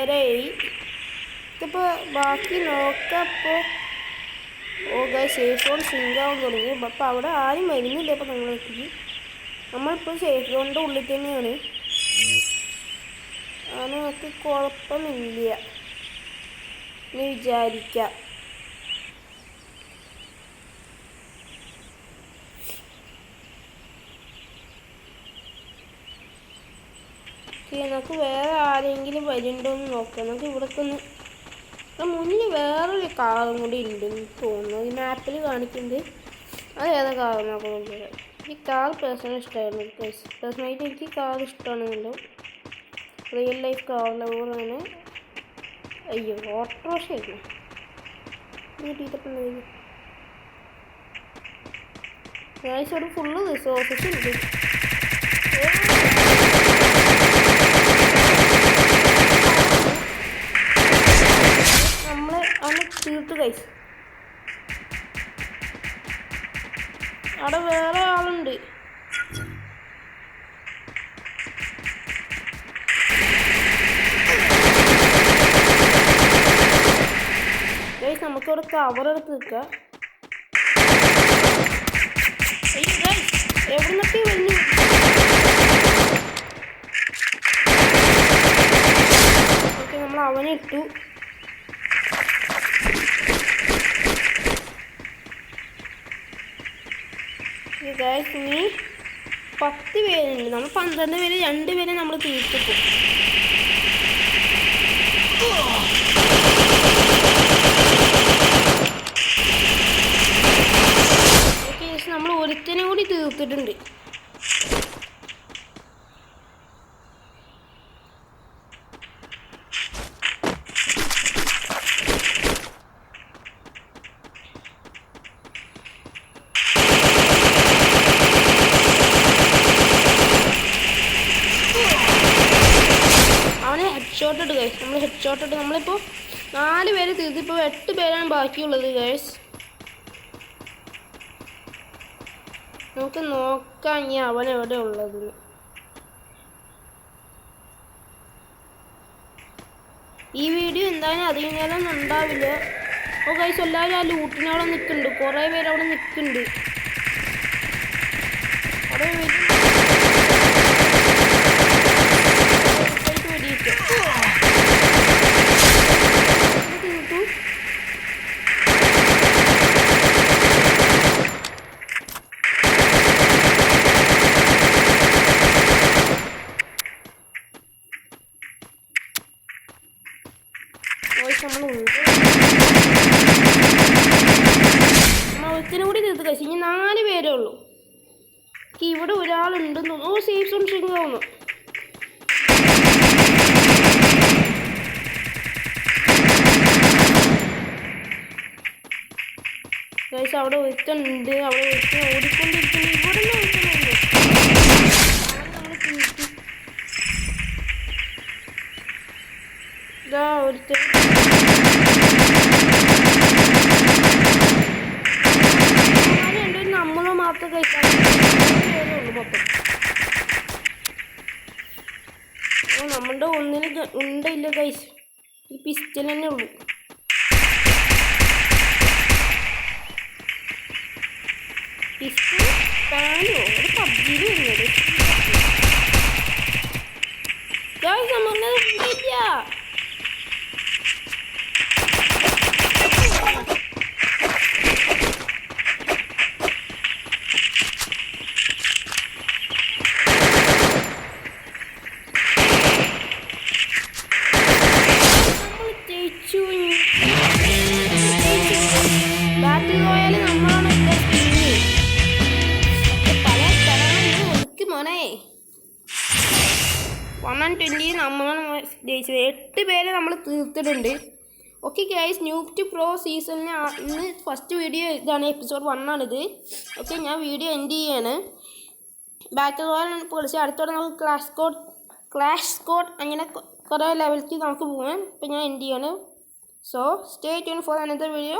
നേരമായി. ഇതിപ്പോൾ ബാക്കി നോക്കാം. ഇപ്പോൾ സേഫ് സോൺ സ്ട്രിങ്ക് ആവാൻ തുടങ്ങി. അപ്പോൾ അവിടെ ആരും വരുന്നില്ല. ഇപ്പോൾ നമ്മളിപ്പോൾ സേഫ് സോണിൻ്റെ ഉള്ളിൽ തന്നെയാണ്. അങ്ങനെ നമുക്ക് കുഴപ്പമില്ല എന്ന് വിചാരിക്കാം. നമുക്ക് വേറെ ആരെങ്കിലും വരുന്നുണ്ടോ എന്ന് നോക്കാം. നമുക്ക് ഇവിടേക്ക് ഒന്ന് മുന്നിൽ വേറൊരു കാറും കൂടി ഉണ്ടെന്ന് തോന്നുന്നു. ഈ മാപ്പിൽ കാണിക്കുന്നുണ്ട്. അത് ഏതാ കാർ നോക്കുന്നത്? ഈ കാർ പേഴ്സണൽ ഇഷ്ടമായിരുന്നു. പേഴ്സണലായിട്ട് എനിക്ക് കാർ ഇഷ്ടമാണെന്നല്ലോ. റിയൽ ലൈഫ് കാർ ലവറാണ്. അയ്യോ, ഓട്ടോറിക്ഷ ആയിരുന്നു കിട്ടിയിട്ടപ്പോൾ. ഇവിടെ ഫുള്ള് റിസോർസസ് ഉണ്ട്. തീർത്ത് കഴിച്ചു. അവിടെ വേറെ ആളുണ്ട്. നമുക്കവിടെ കവർ എടുത്ത് നിൽക്കാം. എവിടെ നിന്നൊക്കെ വരുന്നു? ഓക്കെ, നമ്മൾ അവനെ ഇട്ടു. ഇനി 10 പേരുണ്ട്. നമ്മൾ 12 പേര്, 2 പേരെ നമ്മൾ തീർത്തിട്ടു. നമ്മൾ ഒരുത്തനെ കൂടി തീർത്തിട്ടുണ്ട്. ഹെഡ്ഷോട്ട് ഇട്ട് ഗൈസ്. നമ്മൾ ഹെഡ്ഷോട്ട് ഇട്ട് നമ്മളിപ്പോൾ 4 പേര് തീർത്ത്. ഇപ്പോൾ 8 പേരാണ് ബാക്കിയുള്ളത് ഗൈസ്. നമുക്ക് നോക്കാം ഇനി അവൻ എവിടെ ഉള്ളതെന്ന്. ഈ വീഡിയോ എന്തായാലും അധികം നേരം ഉണ്ടാവില്ല. ഓ ഗൈസ്, എല്ലാവരും ആ ലൂട്ടിനവിടെ നിൽക്കുന്നുണ്ട്. കുറേ പേര് അവിടെ നിൽക്കുന്നുണ്ട്. അവിടെ ഒരുത്തിനും കൂടി തീർത്ത് കഴിച്ചു. ഇനി 4 പേരേ ഉള്ളൂ. ഇവിടെ ഒരാളുണ്ടെന്ന് തോന്നുന്നു. ഓ, സേഫ് സോൺ സ്ട്രിങ് ആവുന്നു. ഗൈസ്, അവിടെ ഒരുത്തുണ്ട്. അവിടെ ഒരുത്തൻ ഓടിക്കൊണ്ടിരിക്കുന്നു. ഇവിടെ നിന്ന് ഒരുത്തനുണ്ട്. നമ്മൾ തീർത്തു. ഇതാ ഒരുത്തൻ. നമ്മളെ മാത്രം കഴിക്കാൻ ഉള്ളൂ മൊത്തം. നമ്മളുടെ ഒന്നിന് ഉണ്ടില്ല ഗൈസ്. ഈ പിസ്റ്റൽ തന്നെ ഉള്ളൂ. പിസ്റ്റൽ പാനോ ഒരു പബ്ജിയിൽ വരുന്നത് ഗൈസ്. നമ്മളെ ഉണ്ടില്ല. ബാറ്റിൽ പോയാൽ നമ്മളാണ് പല സ്ഥലങ്ങളിൽ ഒതുക്കി മോനെ. 120 നമ്മളാണ് ജയിച്ചത്. 8 പേരെ നമ്മൾ തീർത്തിട്ടുണ്ട്. ഓക്കെ ഗൈസ്, ന്യൂബ് പ്രോ സീസണിന് ഇന്ന് ഫസ്റ്റ് വീഡിയോ ഇതാണ്. എപ്പിസോഡ് 1 ആണിത്. ഓക്കെ, ഞാൻ വീഡിയോ എൻഡ് ചെയ്യാണ്. ബാറ്റിൽ റോയലാണ് പൊളിച്ച്. അടുത്തോടെ നമുക്ക് ക്ലാഷ് സ്ക്വാഡ് അങ്ങനെ കുറേ ലെവലിലേക്ക് നമുക്ക് പോകാം. ഇപ്പം ഞാൻ എൻഡ് ചെയ്യാണ്. So stay tuned for another video.